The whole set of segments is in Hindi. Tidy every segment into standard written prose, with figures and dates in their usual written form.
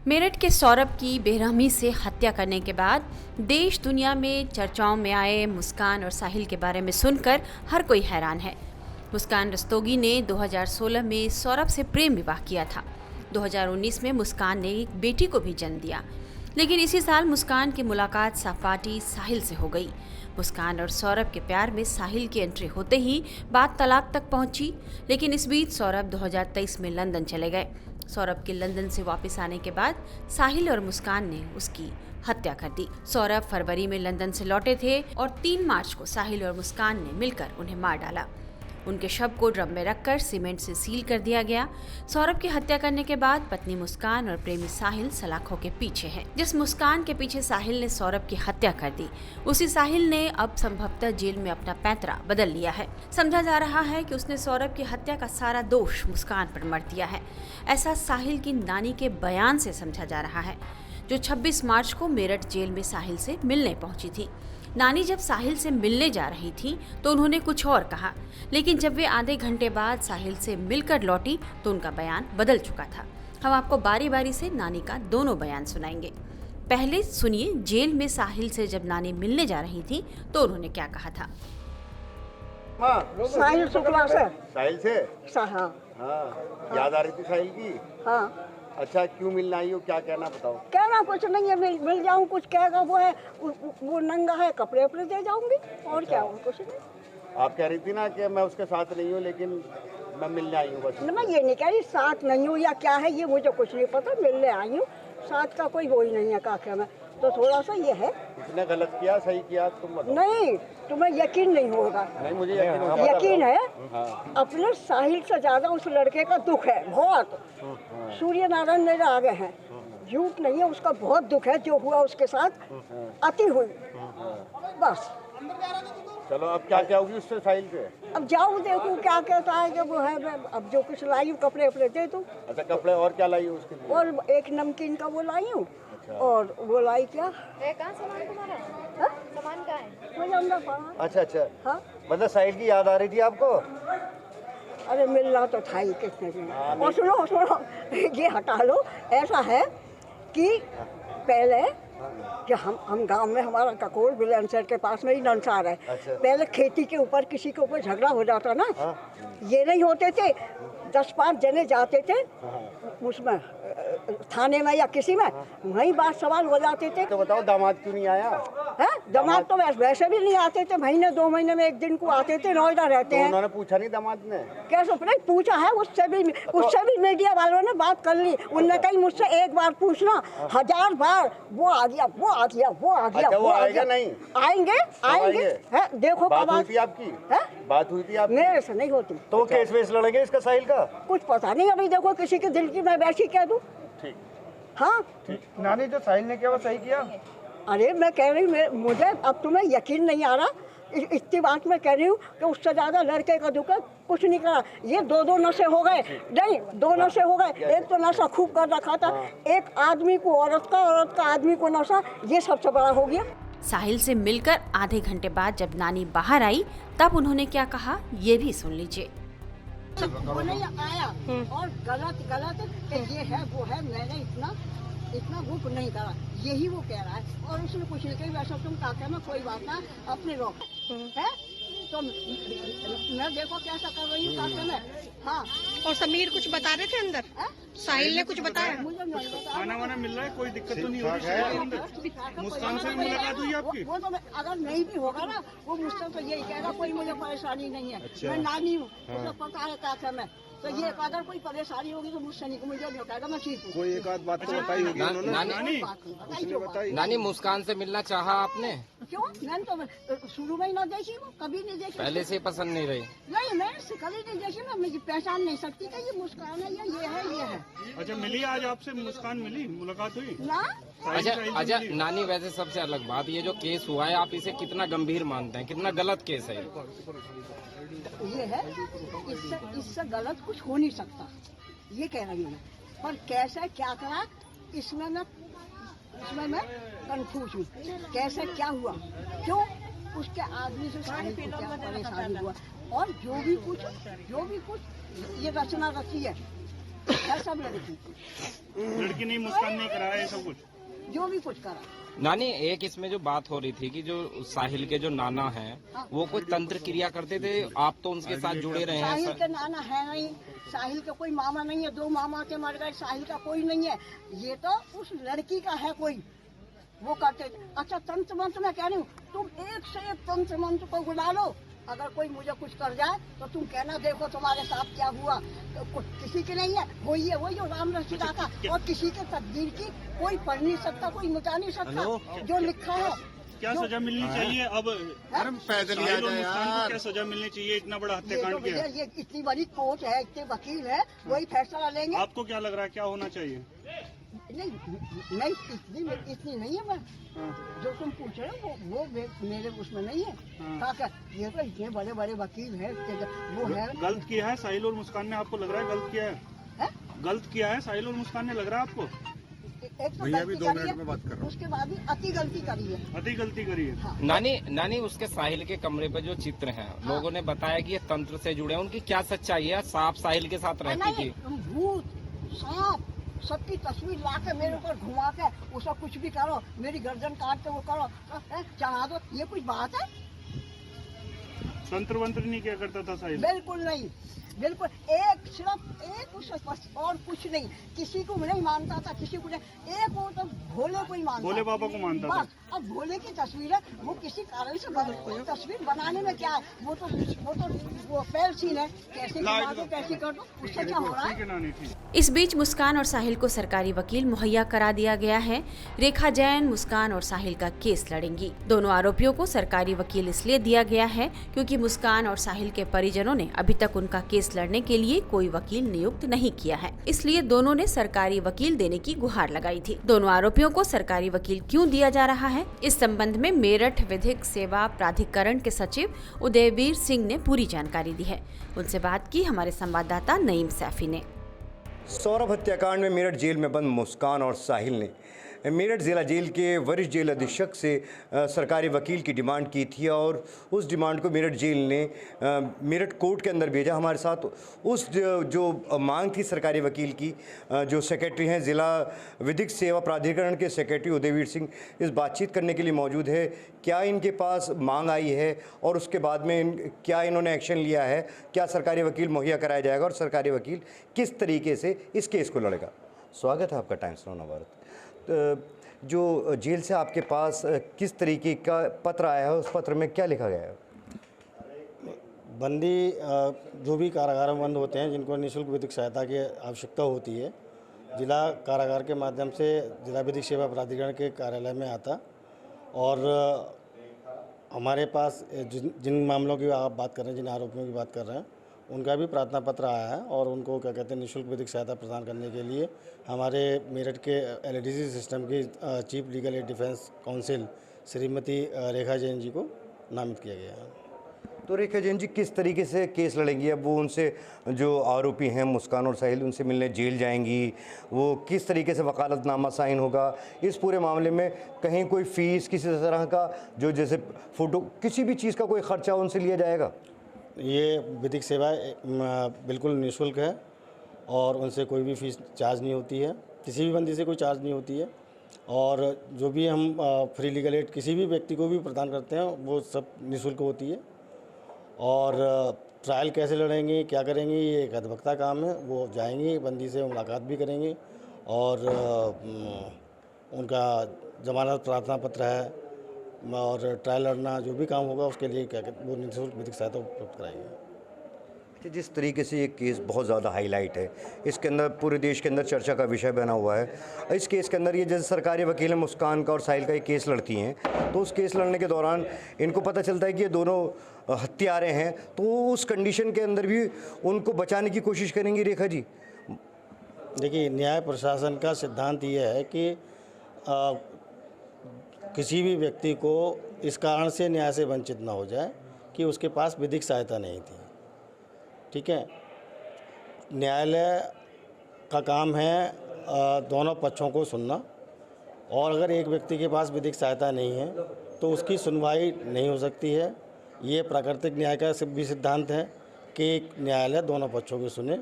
मेरठ के सौरभ की बेरहमी से हत्या करने के बाद देश दुनिया में चर्चाओं में आए मुस्कान और साहिल के बारे में सुनकर हर कोई हैरान है। मुस्कान रस्तोगी ने 2016 में सौरभ से प्रेम विवाह किया था। 2019 में मुस्कान ने एक बेटी को भी जन्म दिया, लेकिन इसी साल मुस्कान की मुलाकात सहपाठी साहिल से हो गई। मुस्कान और सौरभ के प्यार में साहिल की एंट्री होते ही बात तलाक तक पहुंची, लेकिन इस बीच सौरभ 2023 में लंदन चले गए। सौरभ के लंदन से वापस आने के बाद साहिल और मुस्कान ने उसकी हत्या कर दी। सौरभ फरवरी में लंदन से लौटे थे और 3 मार्च को साहिल और मुस्कान ने मिलकर उन्हें मार डाला। उनके शव को ड्रम में रखकर सीमेंट से सील कर दिया गया। सौरभ की हत्या करने के बाद पत्नी मुस्कान और प्रेमी साहिल सलाखों के पीछे हैं। जिस मुस्कान के पीछे साहिल ने सौरभ की हत्या कर दी, उसी साहिल ने अब संभवतः जेल में अपना पैंतरा बदल लिया है। समझा जा रहा है कि उसने सौरभ की हत्या का सारा दोष मुस्कान पर मढ़ दिया है। ऐसा साहिल की नानी के बयान से समझा जा रहा है, जो 26 मार्च को मेरठ जेल में साहिल से मिलने पहुंची थी। नानी जब साहिल से मिलने जा रही थी तो उन्होंने कुछ और कहा, लेकिन जब वे आधे घंटे बाद साहिल से मिलकर लौटी तो उनका बयान बदल चुका था। हम आपको बारी बारी से नानी का दोनों बयान सुनाएंगे। पहले सुनिए जेल में साहिल से जब नानी मिलने जा रही थी तो उन्होंने क्या कहा था। साहिल शुक्ला से। साहिल से? हाँ। याद आ रही थी साहिल की? हाँ। अच्छा, क्यों मिलना आई हो, क्या कहना बताओ। कहना कुछ नहीं है, मिल जाऊँ, कुछ कहेगा वो है वो नंगा है, कपड़े उपड़े दे जाऊंगी और क्या हूँ, कुछ नहीं। आप कह रही थी ना कि मैं उसके साथ नहीं हूँ, लेकिन मैं मिलने आई हूँ बस। मैं ये नहीं कह रही साथ नहीं हूँ या क्या है, ये मुझे कुछ नहीं पता, मिलने आई हूँ। साथ का कोई वो ही नहीं है काके में, तो थोड़ा सा ये है। इसने गलत किया सही किया तुम बताओ। नहीं, तुम्हें यकीन नहीं होगा। नहीं, मुझे यकीन है। हाँ। अपने साहिल से ज्यादा उस लड़के का दुख है बहुत। सूर्य नारायण मेरे आगे हैं, झूठ नहीं है, उसका बहुत दुख है जो हुआ उसके साथ। अति हुई बस। चलो, अब क्या क्या होगी उससे साहिल से? अब जाऊँ देखूँ क्या कहता है कि वो है। अब जो कुछ लाई हूँ कपड़े उपड़े दे दूँ। अच्छा, कपड़े और क्या लाई हो उसके लिए? और एक नमकीन का वो लाई हूँ। अच्छा। और वो लाई क्या कहाँ सामान तुम्हारा? हा? सामान कहाँ है? वो अंदर पड़ा। अच्छा। हाँ, मतलब साहिल की याद आ रही थी आपको? अरे मिल रहा तो था ही कितने दिन। और सुनो ये हटा लो। ऐसा है कि पहले कि हम गांव में, हमारा ककोर बिलेंसर के पास में ही नंसार है। अच्छा। पहले खेती के ऊपर किसी के ऊपर झगड़ा हो जाता ना। ये नहीं होते थे, 10-5 जने जाते थे उसमें थाने में या किसी में, वहीं बात सवाल हो जाते थे। तो बताओ, दामाद क्यों नहीं आया? है दामाद तो वैसे भी नहीं आते थे, महीने 2 महीने में एक दिन को आते थे, नोएडा रहते तो हैं। उन्होंने पूछा नहीं दामाद ने? कैसे नहीं पूछा है, उससे भी मीडिया वालों ने बात कर ली। उनने कही मुझसे एक बार पूछना, 1000 बार वो आ गया, वो आ गया, वो आ गया। अच्छा, वो आएगा नहीं? आएंगे है, देखो बात कब हुई थी आपकी? है? बात हुई थी आपकी? मेरे से नहीं होती। तो केस वेस लड़ेंगे इसका साहिल का? कुछ पता नहीं, अभी देखो किसी के दिल की मैं वैसी कह दूं। ठीक। हाँ नानी, जो साहिल ने किया वो सही किया? अरे मैं कह रही हूँ, मुझे अब तुम्हें यकीन नहीं आ रहा। इतनी बात मैं कह रही हूँ कि उससे ज्यादा लड़के का दुख है, कुछ नहीं करा। ये 2 नशे हो गए, नहीं 2 नशे हो गए। एक तो नशा खूब कर रखा था, एक आदमी को औरत का आदमी को नशा, ये सबसे बड़ा हो गया। साहिल से मिलकर आधे घंटे बाद जब नानी बाहर आई तब उन्होंने क्या कहा, ये भी सुन लीजिए। वो नहीं आया और गलत कि ये है वो है, मैंने इतना वो नहीं करा, यही वो कह रहा है। और उसने कुछ नहीं कही, वैसा तुम काका में कोई बात ना, अपने रोक है तो मैं देखो कैसा कर रही हूँ काका में। हाँ। और समीर कुछ बता रहे थे अंदर? साहिल ने कुछ बताया? मुझे नहीं बताया। खाना वाना मिल रहा है, कोई दिक्कत तो नहीं हो रही? मुस्कान से भी मुलाकात हुई आपकी? वो तो अगर नहीं भी होगा ना, वो मुझसे तो यही कहेगा कोई मुझे परेशानी नहीं है। अच्छा। मैं नानी हूँ, मुझे पता है काका में, तो ये अगर कोई परेशानी होगी तो मुझसे नहीं, मुझे नहीं कहेगा, मैं ठीक हूँ। कोई एक आध बात तो बताई होगी उन्होंने? नानी नानी, मुस्कान से मिलना चाहा आपने? क्यों? मैंने तो शुरू में ही ना देखी, वो कभी नहीं देखी। पहले से पसंद नहीं रही? नहीं, मैं कभी नहीं देखी ना, मुझे पहचान नहीं सकती कि ये मुस्कान है या ये है। अच्छा, मिली आज आपसे मुस्कान, मिली, मुलाकात हुई ना। अच्छा नानी, वैसे सबसे अलग बात, ये जो केस हुआ है आप इसे कितना गंभीर मानते हैं, कितना गलत केस है? ये है, इससे गलत कुछ हो नहीं सकता, ये कह रही हूँ मैं। पर कैसे क्या करा, इसमें मैं कंफ्यूज हूँ। कैसे क्या हुआ, क्यों उसके आदमी से साहिल को क्या परेशानी हुआ, और जो भी कुछ ये रचना रची है है सब लड़की। लड़की नहीं, मुस्कान नहीं कराया ये सब कुछ। जो भी कुछ करा। नानी, एक इसमें जो बात हो रही थी कि जो साहिल के जो नाना हैं वो कोई तंत्र क्रिया करते थे, आप तो उनके साथ जुड़े रहे हैं। साहिल के नाना है नहीं, साहिल का कोई मामा नहीं है, 2 मामा के मर गए, साहिल का कोई नहीं है। ये तो उस लड़की का है कोई, वो करते थे। अच्छा, तंत्र मंत्र मैं कह रही हूँ, तुम एक से एक तंत्र मंत्र को बुला लो, अगर कोई मुझे कुछ कर जाए तो तुम कहना देखो तुम्हारे साथ क्या हुआ। तो किसी की नहीं है, वही है, वही जो राम रसीदा था। और किसी के तकदीर की कोई पढ़ नहीं सकता, कोई मिटा नहीं सकता जो लिखा है। क्या सजा मिलनी चाहिए अब? पैदल साहिल और मुस्कान को क्या सजा मिलनी चाहिए? इतना बड़ा हत्याकांड किया है। ये इतनी बड़ी कोर्ट है, इतने वकील है, वही फैसला लेंगे। आपको क्या लग रहा है क्या होना चाहिए? नहीं इतनी नहीं है। मैं जो तुम पूछ रहे हो वो मेरे उसमें नहीं है। ये तो इतने बड़े बड़े वकील हैं, वो है। गलत किया है साहिल और मुस्कान ने, आपको लग रहा है गलत किया है? गलत किया है साहिल और मुस्कान ने, लग रहा है आपको? एक तो गलती करी है, उसके बाद भी अति गलती करी है। अति गलती करी है। हाँ। नानी, उसके साहिल के कमरे पर जो चित्र हैं, लोगों ने बताया कि ये तंत्र से जुड़े हैं, उनकी क्या सच्चाई है? सांप साहिल के साथ रहती थी? भूत, सांप, सबकी तस्वीर ला के मेरे ऊपर घुमा के उसका कुछ भी करो, मेरी गर्दन काट के वो करो, चढ़ा दो, ये कुछ बात है? तंत्र वंत्र नहीं किया करता था साहिल? बिल्कुल नहीं, बिल्कुल। सिर्फ एक उससे बस, और कुछ नहीं। किसी को नहीं मानता था, किसी को नहीं, एक वो तो भोले को ही मानता, भोले बाबा को मानता था। अब भोले की तस्वीर है, वो किसी कारण से तस्वीर बनाने में क्या है, वो फेल सीन है, कैसे बना दो, कैसे कर दो, उससे क्या हो रहा है। इस बीच मुस्कान और साहिल को सरकारी वकील मुहैया करा दिया गया है। रेखा जैन मुस्कान और साहिल का केस लड़ेंगी। दोनों आरोपियों को सरकारी वकील इसलिए दिया गया है क्योंकि मुस्कान और साहिल के परिजनों ने अभी तक उनका केस लड़ने के लिए कोई वकील नियुक्त नहीं किया है, इसलिए दोनों ने सरकारी वकील देने की गुहार लगाई थी। दोनों आरोपियों को सरकारी वकील क्यों दिया जा रहा है, इस संबंध में मेरठ विधिक सेवा प्राधिकरण के सचिव उदयवीर सिंह ने पूरी जानकारी दी है। उनसे बात की हमारे संवाददाता नईम सैफी ने। सौरभ हत्याकांड में मेरठ जेल में बंद मुस्कान और साहिल ने मेरठ जिला जेल के वरिष्ठ जेल अधीक्षक से सरकारी वकील की डिमांड की थी और उस डिमांड को मेरठ जेल ने मेरठ कोर्ट के अंदर भेजा। हमारे साथ उस जो मांग थी सरकारी वकील की, जो सेक्रेटरी हैं जिला विधिक सेवा प्राधिकरण के सेक्रेटरी उदयवीर सिंह, इस बातचीत करने के लिए मौजूद है। क्या इनके पास मांग आई है और उसके बाद में क्या इन्होंने एक्शन लिया है, क्या सरकारी वकील मुहैया कराया जाएगा और सरकारी वकील किस तरीके से इस केस को लड़ेगा। स्वागत है आपका टाइम्स नौ नवभारत। जो जेल से आपके पास किस तरीके का पत्र आया है, उस पत्र में क्या लिखा गया है? बंदी जो भी कारागार में बंद होते हैं, जिनको निःशुल्क विधिक सहायता की आवश्यकता होती है, जिला कारागार के माध्यम से जिला विधिक सेवा प्राधिकरण के कार्यालय में आता और हमारे पास जिन मामलों की आप बात कर रहे हैं, जिन आरोपियों की बात कर रहे हैं, उनका भी प्रार्थना पत्र आया है और उनको क्या कहते हैं निःशुल्क विधिक सहायता प्रदान करने के लिए हमारे मेरठ के एलडीसी सिस्टम की chief legal aid defence counsel Shrimati Rekha Jain ji को नामित किया गया है। तो रेखा जैन जी किस तरीके से केस लड़ेंगी? अब वो उनसे जो आरोपी हैं मुस्कान और साहिल, उनसे मिलने जेल जाएंगी, वो किस तरीके से वकालतनामा साइन होगा इस पूरे मामले में? कहीं कोई फ़ीस किसी तरह का, जो जैसे फ़ोटो, किसी भी चीज़ का कोई ख़र्चा उनसे लिया जाएगा? ये विधिक सेवा बिल्कुल निःशुल्क है और उनसे कोई भी फीस चार्ज नहीं होती है, किसी भी बंदी से कोई चार्ज नहीं होती है। और जो भी हम फ्री लीगल एड किसी भी व्यक्ति को भी प्रदान करते हैं वो सब निःशुल्क होती है। और ट्रायल कैसे लड़ेंगे, क्या करेंगे, ये एक अधिवक्ता काम है। वो जाएंगे, बंदी से मुलाकात भी करेंगे और उनका जमानत प्रार्थना पत्र है और ट्रायल लड़ना जो भी काम होगा उसके लिए क्या कहते वो निःशुल्क विधिक सहायता उपलब्ध कराएंगे। जिस तरीके से ये केस बहुत ज़्यादा हाईलाइट है, इसके अंदर पूरे देश के अंदर चर्चा का विषय बना हुआ है। इस केस के अंदर ये जैसे सरकारी वकील है मुस्कान का और साहिल का ये केस लड़ती हैं, तो उस केस लड़ने के दौरान इनको पता चलता है कि ये दोनों हत्यारे हैं, तो उस कंडीशन के अंदर भी उनको बचाने की कोशिश करेंगी रेखा जी? देखिए, न्याय प्रशासन का सिद्धांत ये है कि किसी भी व्यक्ति को इस कारण से न्याय से वंचित ना हो जाए कि उसके पास विधिक सहायता नहीं थी। ठीक है, न्यायालय का काम है दोनों पक्षों को सुनना और अगर एक व्यक्ति के पास विधिक सहायता नहीं है तो उसकी सुनवाई नहीं हो सकती है। ये प्राकृतिक न्याय का भी सिद्धांत है कि न्यायालय दोनों पक्षों को सुने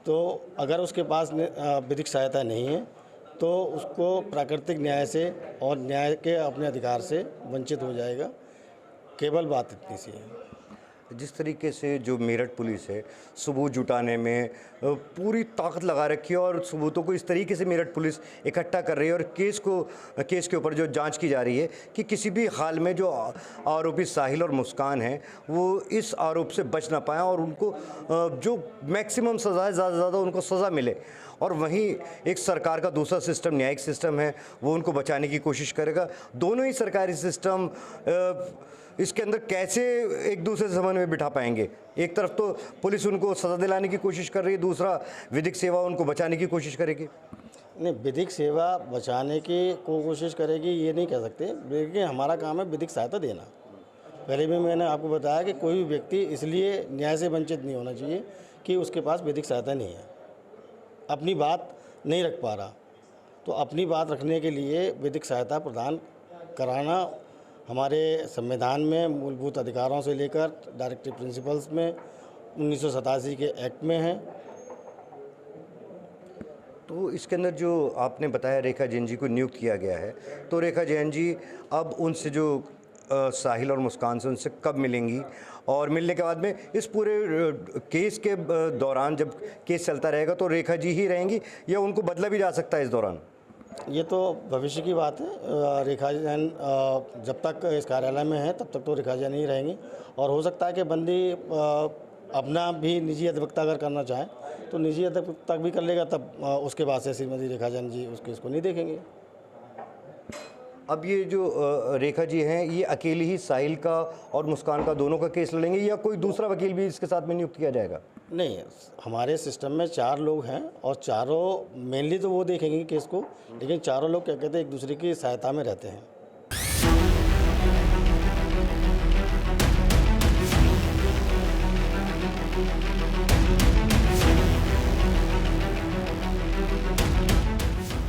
तो अगर उसके पास विधिक सहायता नहीं है तो उसको प्राकृतिक न्याय से और न्याय के अपने अधिकार से वंचित हो जाएगा। केवल बात इतनी सी है। जिस तरीके से जो मेरठ पुलिस है सबूत जुटाने में पूरी ताकत लगा रखी है और सबूतों को इस तरीके से मेरठ पुलिस इकट्ठा कर रही है और केस के ऊपर जो जांच की जा रही है कि किसी भी हाल में जो आरोपी साहिल और मुस्कान हैं वो इस आरोप से बच ना पाएँ और उनको जो मैक्सिमम सज़ा है ज़्यादा से ज़्यादा उनको सज़ा मिले। और वहीं एक सरकार का दूसरा सिस्टम न्यायिक सिस्टम है वो उनको बचाने की कोशिश करेगा। दोनों ही सरकारी सिस्टम इसके अंदर कैसे एक दूसरे से समन्वय बिठा पाएंगे? एक तरफ तो पुलिस उनको सज़ा दिलाने की कोशिश कर रही है, दूसरा विधिक सेवा उनको बचाने की कोशिश करेगी। नहीं, विधिक सेवा बचाने की कोशिश करेगी ये नहीं कह सकते, लेकिन हमारा काम है विधिक सहायता देना। पहले भी मैंने आपको बताया कि कोई भी व्यक्ति इसलिए न्याय से वंचित नहीं होना चाहिए कि उसके पास विधिक सहायता नहीं है, अपनी बात नहीं रख पा रहा, तो अपनी बात रखने के लिए विधिक सहायता प्रदान कराना हमारे संविधान में मूलभूत अधिकारों से लेकर डायरेक्टिव प्रिंसिपल्स में 1987 के एक्ट में है। तो इसके अंदर जो आपने बताया रेखा जैन जी को नियुक्त किया गया है, तो रेखा जैन जी अब उनसे जो साहिल और मुस्कान से उनसे कब मिलेंगी और मिलने के बाद में इस पूरे केस के दौरान जब केस चलता रहेगा तो रेखा जी ही रहेंगी या उनको बदला भी जा सकता है इस दौरान? ये तो भविष्य की बात है। रेखा जैन जब तक इस कार्यालय में है तब तक तो रेखा जैन ही रहेंगी और हो सकता है कि बंदी अपना भी निजी अधिवक्ता अगर करना चाहे तो निजी अधिवक्ता भी कर लेगा, तब उसके बाद से श्रीमती रेखा जैन जी उस केस को नहीं देखेंगे। अब ये जो रेखा जी हैं ये अकेली ही साहिल का और मुस्कान का दोनों का केस लड़ेंगे या कोई दूसरा वकील भी इसके साथ में नियुक्त किया जाएगा? नहीं, हमारे सिस्टम में 4 लोग हैं और चारों मेनली तो वो देखेंगे केस को, लेकिन चारों लोग क्या कहते हैं एक दूसरे की सहायता में रहते हैं।